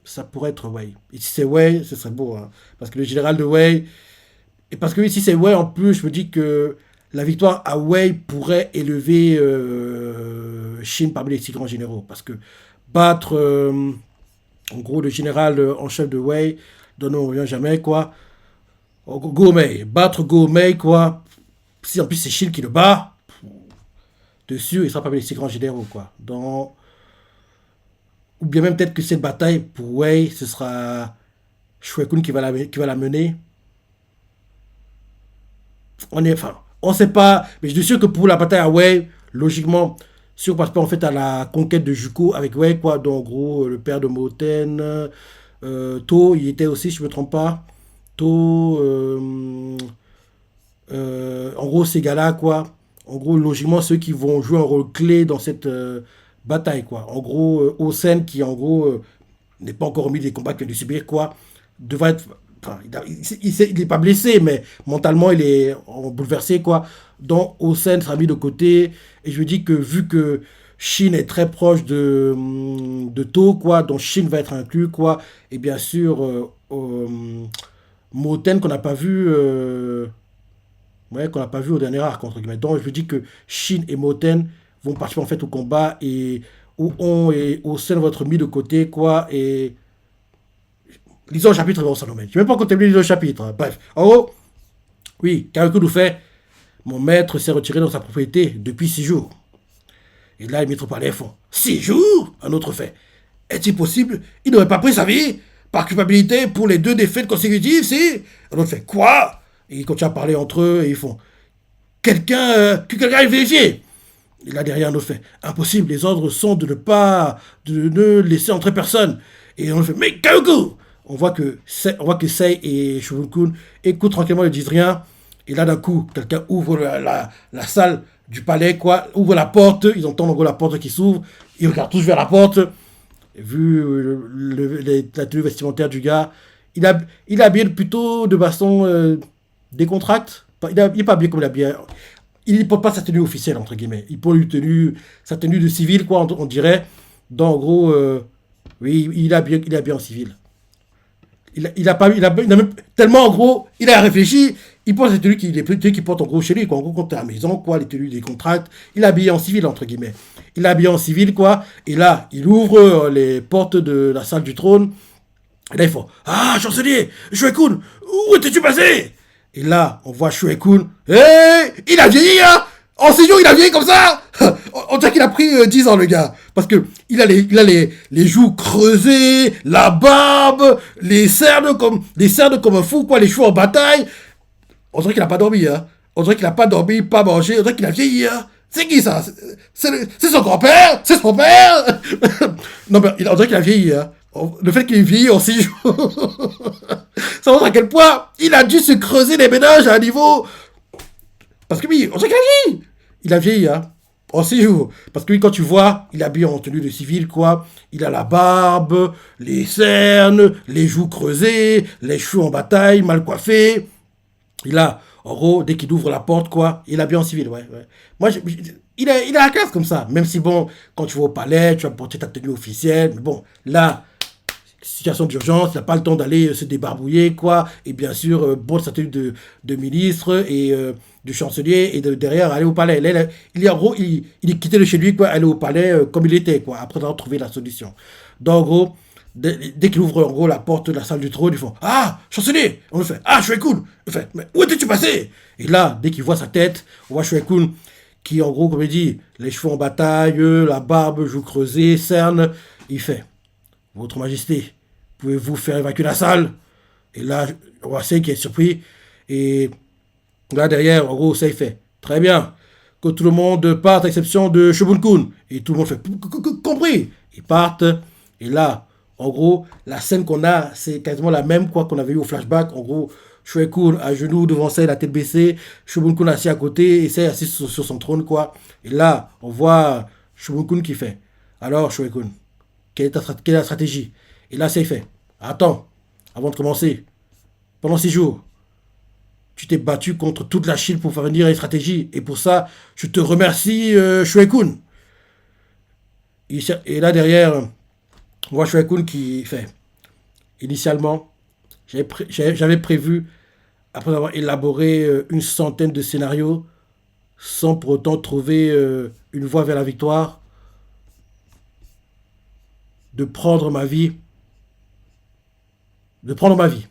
Ça pourrait être Wei. Et si c'est Wei, ce serait beau, hein. Parce que le général de Wei. Et parce que oui, si c'est Wei en plus, je me dis que la victoire à Wei pourrait élever Chine parmi les 6 grands généraux. Parce que battre, en gros, le général en chef de Wei, dont on ne revient jamais, quoi. Go Mei. Battre Go Mei, quoi. Si en plus c'est Chine qui le bat, dessus, il sera parmi les 6 grands généraux, quoi. Donc, ou bien même peut-être que cette bataille pour Wei, ce sera Shuekun qui va la mener. Enfin, on sait pas, mais je suis sûr que pour la bataille à Wei, logiquement, si on passe pas en fait à la conquête de Juko avec Wei, quoi, donc en gros, le père de Moten, To, il était aussi, si je me trompe pas. To, en gros, ces gars-là, quoi. En gros, logiquement, ceux qui vont jouer un rôle clé dans cette bataille, quoi. En gros, Osen, qui en gros n'est pas encore remis des combats qu'il vient de subir, quoi, devrait être. Enfin, il n'est pas blessé, mais mentalement, il est bouleversé, quoi. Donc, Osen sera mis de côté. Et je me dis que vu que Shin est très proche de To, quoi, donc Shin va être inclus, quoi. Et bien sûr, Moten qu'on n'a pas vu. Ouais, qu'on n'a pas vu au dernier arc, entre guillemets. Donc, je me dis que Shin et Moten vont participer en fait au combat et où on et Osen vont être mis de côté, quoi. Et lisons le chapitre, on s'en domaine. Je ne vais même pas contempler le chapitre. Bref, en gros, Oui, Kaoku nous fait, mon maître s'est retiré dans sa propriété depuis 6 jours. Et là, les maîtres palais font 6 jours. Un autre fait, est-il possible? Il n'aurait pas pris sa vie par culpabilité pour les 2 défaites consécutives, si? Un autre fait, quoi? Et ils continuent à parler entre eux et ils font, que quelqu'un aille vérifier. Et là, derrière, un autre fait, impossible, les ordres sont de ne laisser entrer personne. Et on fait, mais Kaoku! On voit que Sei et Shogun-kun écoutent tranquillement, ils disent rien. Et là, d'un coup, quelqu'un ouvre la salle du palais, quoi, ouvre la porte, ils entendent en gros la porte qui s'ouvre, ils regardent tous vers la porte. Et vu la tenue vestimentaire du gars, il est habillé plutôt de façon décontracte. Il n'est pas habillé comme il est habillé. Il ne porte pas sa tenue officielle, entre guillemets. Il porte sa tenue de civil, quoi, on dirait. Donc, en gros, oui, il est habillé en civil. Il a même, tellement, en gros, il a réfléchi. Il porte les tenues qu'il porte, en gros, chez lui, quoi. En gros, quand t'es à la maison, quoi, les tenues des contracts. Il est habillé en civil, entre guillemets. Il est habillé en civil, quoi. Et là, il ouvre les portes de la salle du trône. Et là, il faut, ah, chancelier, Shuekun, où étais-tu passé? Et là, on voit Shuekun. Il a vieilli, hein? En 6 jours, il a vieilli comme ça. On dirait qu'il a pris 10 ans, le gars. Parce que il a les joues creusées, la barbe, les cernes comme un fou, quoi, les cheveux en bataille. On dirait qu'il a pas dormi, hein. On dirait qu'il a pas dormi, pas mangé. On dirait qu'il a vieilli, hein. C'est qui ça? C'est son grand-père? C'est son père? Non, mais on dirait qu'il a vieilli, hein. Le fait qu'il ait vieilli en 6 jours, ça montre à quel point il a dû se creuser les ménages à un niveau. Parce que oui, on dirait qu'il a vieilli. Il a vieilli, hein. En 6 jours. Parce que lui, quand tu vois, il est habillé en tenue de civil, quoi. Il a la barbe, les cernes, les joues creusées, les cheveux en bataille, mal coiffés. Il a, en gros, dès qu'il ouvre la porte, quoi, il est habillé en civil, ouais. Ouais. Moi, il a la classe comme ça. Même si, bon, quand tu vas au palais, tu vas porter ta tenue officielle. Mais bon, là, situation d'urgence, il n'a pas le temps d'aller se débarbouiller, quoi. Et bien sûr, porte sa tenue de ministre et de chancelier. Et derrière, aller au palais. Là, en gros, il est quitté de chez lui, quoi, aller au palais comme il était, quoi, après avoir trouvé la solution. Donc, en gros, dès qu'il ouvre en gros la porte de la salle du trône, ils font, ah, chancelier. On le fait, ah, Shuekun. Il fait, mais où étais-tu passé? Et là, dès qu'il voit sa tête, on voit Shuekun qui, en gros, comme il dit, les cheveux en bataille, la barbe, joues creusées, cernes. Il fait, votre Majesté, pouvez-vous faire évacuer la salle? Et là, on voit Sei qui est surpris. Et là, derrière, en gros, Sei fait, très bien, que tout le monde parte à l'exception de Shogun-kun. Et tout le monde fait, compris. Ils partent. Et là, en gros, la scène qu'on a, c'est quasiment la même, quoi, qu'on avait eu au flashback. En gros, Shuekun à genoux devant Sei, la tête baissée. Shogun-kun assis à côté, et Sei assis sur son trône, quoi. Et là, on voit Shogun-kun qui fait, alors, Shuekun, quelle est la stratégie? Et là, Sei fait, attends, avant de commencer, pendant 6 jours, tu t'es battu contre toute la Chine pour faire venir une stratégie. Et pour ça, je te remercie, Shuekun. Et là, derrière, on voit Shuekun qui fait, initialement, j'avais prévu, après avoir élaboré une centaine de scénarios, sans pour autant trouver une voie vers la victoire, de prendre ma vie, de prendre ma vie.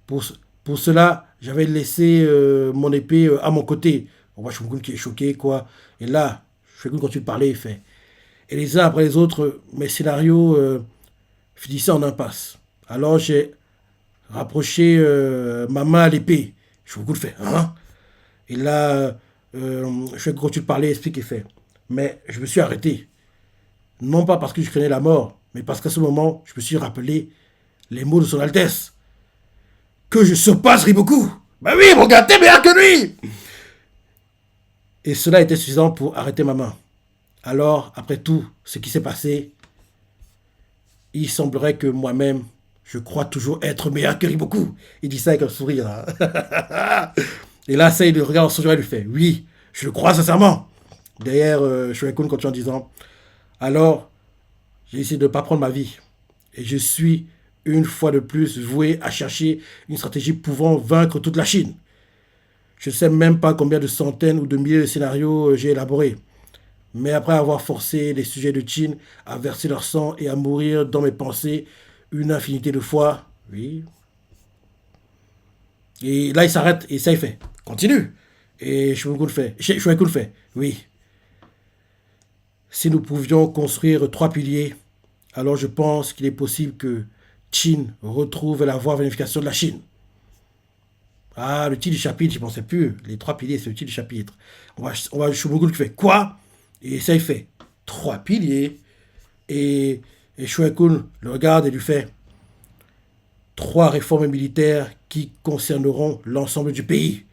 Pour, pour cela, j'avais laissé mon épée à mon côté. On voit Shogun qui est choqué, quoi. Et là, Shogun continue de parler, il fait. Et les uns après les autres, mes scénarios finissaient en impasse. Alors j'ai rapproché ma main à l'épée. Shogun fait, hein? Et là, Shogun continue de parler, explique et fait. Mais je me suis arrêté. Non pas parce que je craignais la mort, mais parce qu'à ce moment, je me suis rappelé les mots de son Altesse. Que je surpasse Riboku. Bah oui, mon gars, t'es meilleur que lui. Et cela était suffisant pour arrêter ma main. Alors, après tout ce qui s'est passé, il semblerait que moi-même, je crois toujours être meilleur que Riboku. Il dit ça avec un sourire. Hein. Et là, Sei le regarde en son et lui fait, oui, je le crois sincèrement. Derrière, Shuekun continue en disant, alors, j'ai essayé de ne pas prendre ma vie. Et je suis, une fois de plus, voué à chercher une stratégie pouvant vaincre toute la Chine. Je ne sais même pas combien de centaines ou de milliers de scénarios j'ai élaborés. Mais après avoir forcé les sujets de Chine à verser leur sang et à mourir dans mes pensées une infinité de fois, oui, Et là, il s'arrête et ça, il fait. Continue. Et Shwekun fait. Oui, si nous pouvions construire trois piliers, alors je pense qu'il est possible que Chine retrouve la voie vers l'unification de la Chine. Ah, le titre du chapitre, je ne pensais plus. Les trois piliers, c'est le titre du chapitre. Shwekun qui fait quoi? Et ça, il fait trois piliers. Et, et Shwekun le regarde et lui fait trois réformes militaires qui concerneront l'ensemble du pays.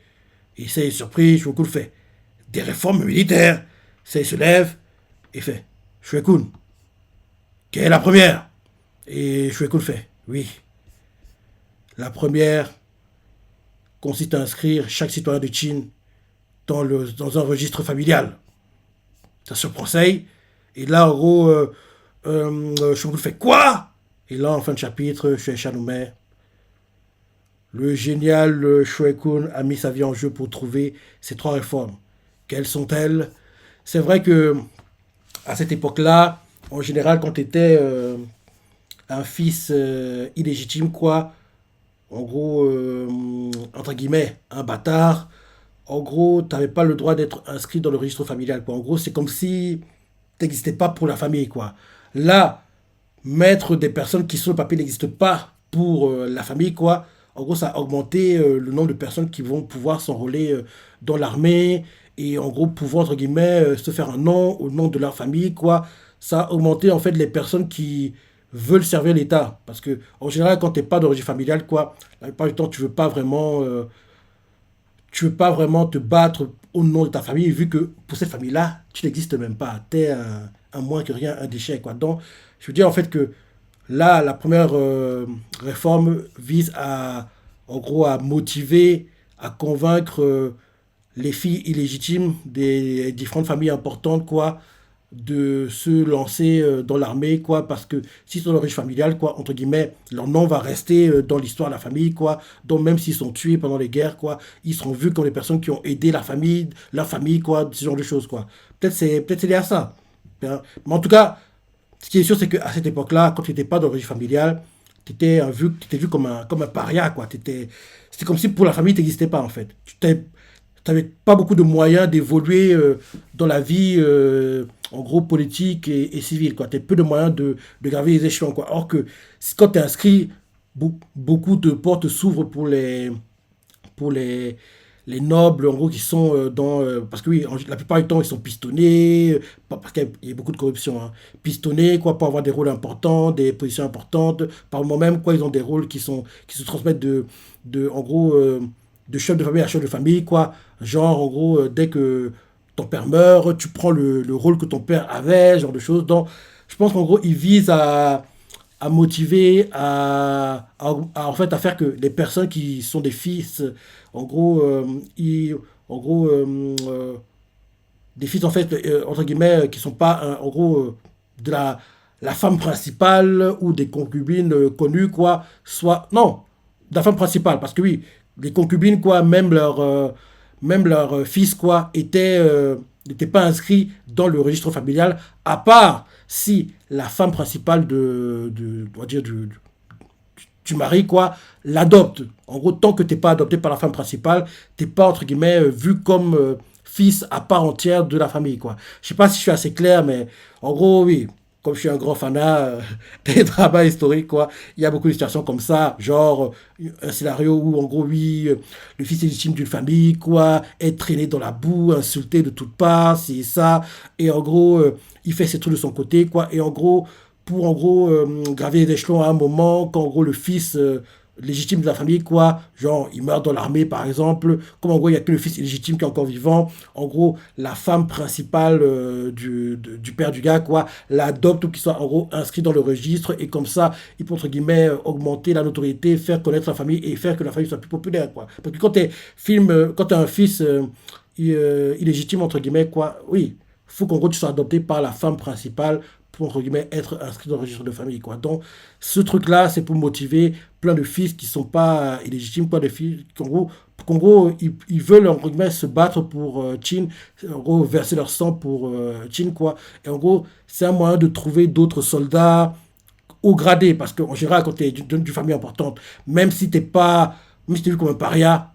Et ça, il est surpris. Shwekun fait des réformes militaires. Ça, il se lève et fait Shwekun, quelle est la première? Et Shwekun fait oui. La première consiste à inscrire chaque citoyen de Chine dans un registre familial. Ça surprend Sei. Et là, en gros, Shwekun fait quoi? Et là, en fin de chapitre, Shueisha nous met le génial Shwekun a mis sa vie en jeu pour trouver ces trois réformes. Quelles sont-elles? C'est vrai que à cette époque-là, en général, quand tu étais un fils illégitime, quoi, en gros, entre guillemets, un bâtard, en gros, tu n'avais pas le droit d'être inscrit dans le registre familial, quoi. En gros, c'est comme si tu n'existais pas pour la famille, quoi. Là, mettre des personnes qui sur le papier n'existent pas pour la famille, quoi. En gros, ça a augmenté le nombre de personnes qui vont pouvoir s'enrôler dans l'armée et en gros pouvoir, entre guillemets, se faire un nom au nom de leur famille, quoi. Ça a augmenté en fait les personnes qui veulent servir l'État. Parce que en général, quand tu n'es pas d'origine familiale, quoi, la plupart du temps, tu veux pas vraiment te battre au nom de ta famille, vu que pour cette famille-là, tu n'existes même pas. Tu es un moins que rien, un déchet, quoi. Donc, je veux dire en fait que là, la première réforme vise en gros, à motiver, à convaincre les filles illégitimes des différentes familles importantes, quoi, de se lancer dans l'armée, quoi, parce que s'ils sont d'origine familiale, quoi, entre guillemets, leur nom va rester dans l'histoire de la famille, quoi. Donc même s'ils sont tués pendant les guerres, quoi, ils seront vus comme les personnes qui ont aidé leur famille, quoi, ce genre de choses, quoi. Peut-être c'est lié à ça. Hein. Mais en tout cas, ce qui est sûr, c'est qu'à cette époque-là, quand tu n'étais pas d'origine familiale, tu étais vu comme un paria, quoi. C'était comme si pour la famille, tu n'existais pas, en fait. Tu n'avais pas beaucoup de moyens d'évoluer dans la vie, en gros, politique et civile, quoi. Tu as peu de moyens de graver les échelons, quoi. Or que quand tu es inscrit, beaucoup de portes s'ouvrent pour les nobles, en gros, qui sont parce que oui, la plupart du temps, ils sont pistonnés, parce qu'il y a beaucoup de corruption, hein. Pistonnés, quoi, pour avoir des rôles importants, des positions importantes. Par le moment même, quoi, ils ont des rôles qui se transmettent en gros, de chef de famille à chef de famille, quoi. Genre, en gros, dès que ton père meurt, tu prends le rôle que ton père avait, ce genre de choses. Donc, je pense qu'en gros, ils visent à motiver, en fait, à faire que les personnes qui sont des fils, en gros, en gros des fils, en fait, entre guillemets, qui sont pas, en gros, de la femme principale ou des concubines connues, quoi, soit, non, de la femme principale, parce que oui, les concubines, quoi, même leur fils, quoi, n'était pas inscrit dans le registre familial, à part si la femme principale on va dire, du mari, quoi, l'adopte. En gros, tant que tu n'es pas adopté par la femme principale, tu n'es pas, entre guillemets, vu comme fils à part entière de la famille, quoi. Je sais pas si je suis assez clair, mais en gros, oui. Comme je suis un grand fanat des dramas historiques, quoi, il y a beaucoup de situations comme ça, genre un scénario où, en gros, oui, le fils est légitime d'une famille, quoi, est traîné dans la boue, insulté de toutes parts, c'est ça, et en gros, il fait ses trucs de son côté, quoi, et en gros, pour, en gros, graver les échelons à un moment, quand, en gros, le fils légitime de la famille, quoi, genre, il meurt dans l'armée, par exemple, comme, en gros, il n'y a que le fils illégitime qui est encore vivant, en gros, la femme principale du père du gars, quoi, l'adopte ou qu'il soit, en gros, inscrit dans le registre, et comme ça, il peut, entre guillemets, augmenter la notoriété, faire connaître la famille, et faire que la famille soit plus populaire, quoi. Parce que quand t'es un fils illégitime, entre guillemets, quoi, oui, faut qu'en gros, tu sois adopté par la femme principale, pour, entre guillemets, être inscrit dans le registre de famille, quoi. Donc, ce truc-là, c'est pour motiver plein de fils qui sont pas illégitimes, quoi, de filles, qu'en gros, ils veulent, entre guillemets, se battre pour Chin, en gros, verser leur sang pour Chin, quoi. Et en gros, c'est un moyen de trouver d'autres soldats au gradé, parce qu'en général, quand tu es d'une famille importante, même si t'es pas mais si tu es vu comme un paria,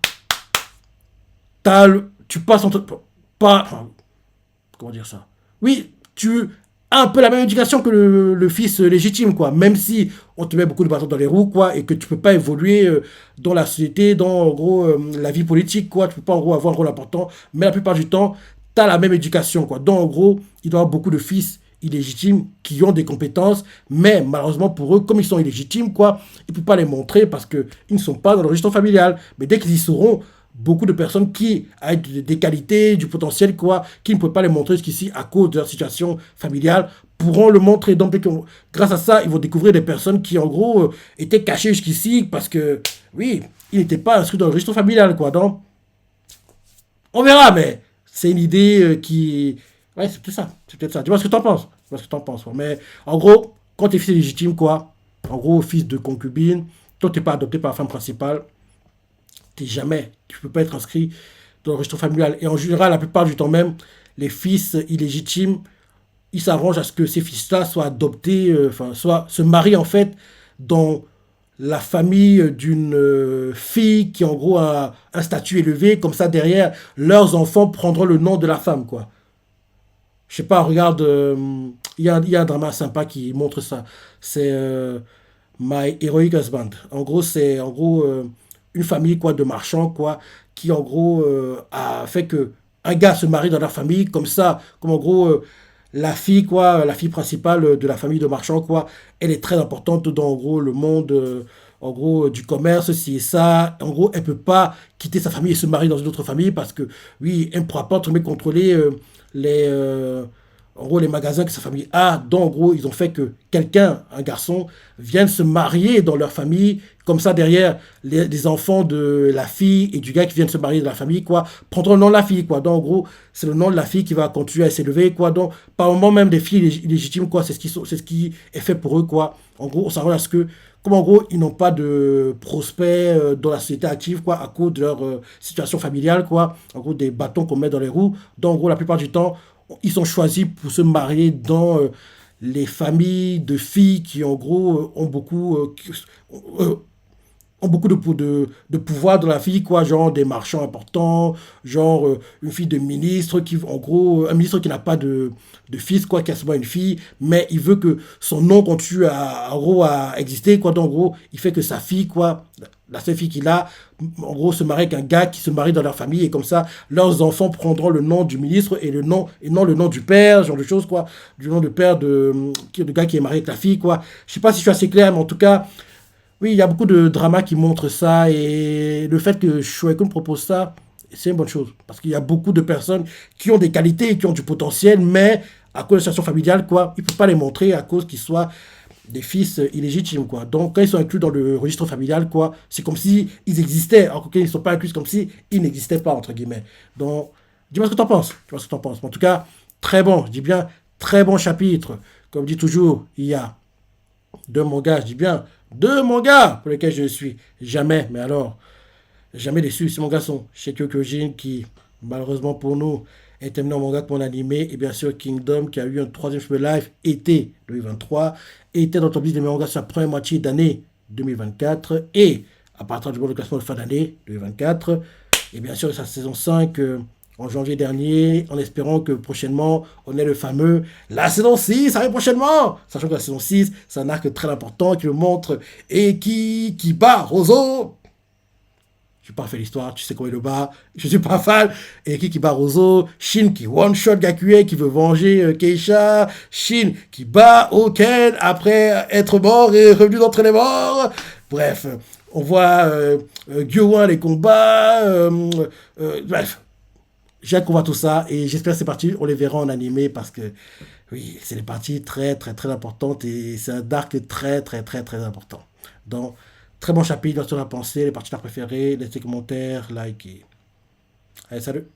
tu passes entre... Pas... Enfin, comment dire ça? Oui, tu as un peu la même éducation que le fils légitime, quoi. Même si on te met beaucoup de bâtons dans les roues, quoi, et que tu peux pas évoluer dans la société, dans, en gros, la vie politique, quoi. Tu peux pas, en gros, avoir un rôle important. Mais la plupart du temps, tu as la même éducation, quoi. Donc, en gros, il doit y avoir beaucoup de fils illégitimes qui ont des compétences, mais malheureusement pour eux, comme ils sont illégitimes, quoi, ils ne peuvent pas les montrer parce qu'ils ne sont pas dans le registre familial. Mais dès qu'ils y seront, beaucoup de personnes qui ont des qualités, du potentiel, quoi, qui ne peuvent pas les montrer jusqu'ici à cause de leur situation familiale, pourront le montrer. Donc, grâce à ça, ils vont découvrir des personnes qui, en gros, étaient cachées jusqu'ici parce que, oui, ils n'étaient pas inscrits dans le registre familial, quoi. Donc, on verra, mais c'est une idée qui... Ouais, c'est peut-être ça. C'est peut-être ça. Dis-moi ce que t'en penses. Dis-moi ce que t'en penses, quoi. Mais, en gros, quand t'es fils légitime, quoi, en gros, fils de concubine, toi, t'es pas adopté par la femme principale, tu peux pas être inscrit dans le registre familial. Et en général, la plupart du temps même, les fils illégitimes, ils s'arrangent à ce que ces fils-là soient adoptés, enfin, soit se marient en fait dans la famille d'une fille qui en gros a un statut élevé, comme ça derrière, leurs enfants prendront le nom de la femme, quoi. Je sais pas, regarde, il y a un drama sympa qui montre ça. C'est My Heroic Husband. En gros, c'est en gros une famille quoi de marchands quoi qui en gros a fait que un gars se marie dans leur famille comme ça, comme en gros la fille quoi, la fille principale de la famille de marchands quoi, elle est très importante dans en gros le monde en gros du commerce ci et ça. En gros, elle peut pas quitter sa famille et se marier dans une autre famille parce que oui, elle ne pourra pas entre guillemets contrôler les en gros, les magasins que sa famille a, donc en gros, ils ont fait que quelqu'un, un garçon, vienne se marier dans leur famille. Comme ça, derrière, les enfants de la fille et du gars qui viennent se marier dans la famille, quoi, prendront le nom de la fille, quoi. Donc, en gros, c'est le nom de la fille qui va continuer à s'élever, quoi. Donc, par moment, même des filles illégitimes, quoi, c'est ce qui est fait pour eux, quoi. En gros, on s'arrange à ce que, comme en gros, ils n'ont pas de prospects dans la société active, quoi, à cause de leur situation familiale, quoi. En gros, des bâtons qu'on met dans les roues. Donc, en gros, la plupart du temps, ils sont choisis pour se marier dans les familles de filles qui, en gros, euh, ont beaucoup de pouvoir dans la vie, quoi, genre des marchands importants, genre une fille de ministre, qui, en gros, un ministre qui n'a pas de fils, quoi, qui a seulement une fille, mais il veut que son nom continue en gros, à exister, quoi, donc, en gros, il fait que sa fille, quoi, la seule fille qu'il a, en gros, se marie avec un gars qui se marie dans leur famille, et comme ça, leurs enfants prendront le nom du ministre et le nom, et non le nom du père, genre de choses, quoi, du nom de père de gars qui est marié avec la fille, quoi. Je sais pas si je suis assez clair, mais en tout cas, oui, il y a beaucoup de dramas qui montrent ça et le fait que Shoekun propose ça, c'est une bonne chose. Parce qu'il y a beaucoup de personnes qui ont des qualités et qui ont du potentiel, mais à cause de la situation familiale, quoi, ils ne peuvent pas les montrer à cause qu'ils soient des fils illégitimes, quoi. Donc, quand ils sont inclus dans le registre familial, quoi, c'est comme si ils existaient. Alors que quand ils ne sont pas inclus, c'est comme si ils n'existaient pas, entre guillemets. Donc, dis-moi ce que tu en penses. Dis-moi ce que tu en penses. En tout cas, très bon, je dis bien, très bon chapitre. Comme dit toujours, il y a deux mangas, je dis bien, deux mangas pour lesquels je suis jamais, mais alors, jamais déçu. C'est mon garçon, Shekyo Kyojin, qui, malheureusement pour nous, est terminé en manga comme en animé. Et bien sûr, Kingdom, qui a eu un troisième film live été 2023, était dans le top 10 des mangas sur la première moitié d'année 2024. Et à partir du mois de classement de fin d'année 2024. Et bien sûr, sa saison 5 en janvier dernier, en espérant que prochainement, on ait le fameux la saison 6 arrive prochainement. Sachant que la saison 6, c'est un arc très important qui le montre et qui bat Rozo. Je n'ai pas fait l'histoire, tu sais comment il le bat. Je ne suis pas fan. Et qui bat Rozo. Shin qui one-shot Gakue, qui veut venger Keisha. Shin qui bat Oken après être mort et revenu d'entre les morts. Bref, on voit Gyowan, les combats. Bref, j'ai hâte qu'on voit tout ça et j'espère que ces parties, on les verra en animé parce que, oui, c'est des parties très, très, très importantes et c'est un dark très, très, très, très important. Donc, très bon chapitre, dans ce qu'on a pensé, les parties préférées, laissez des commentaires, like et... Allez, salut!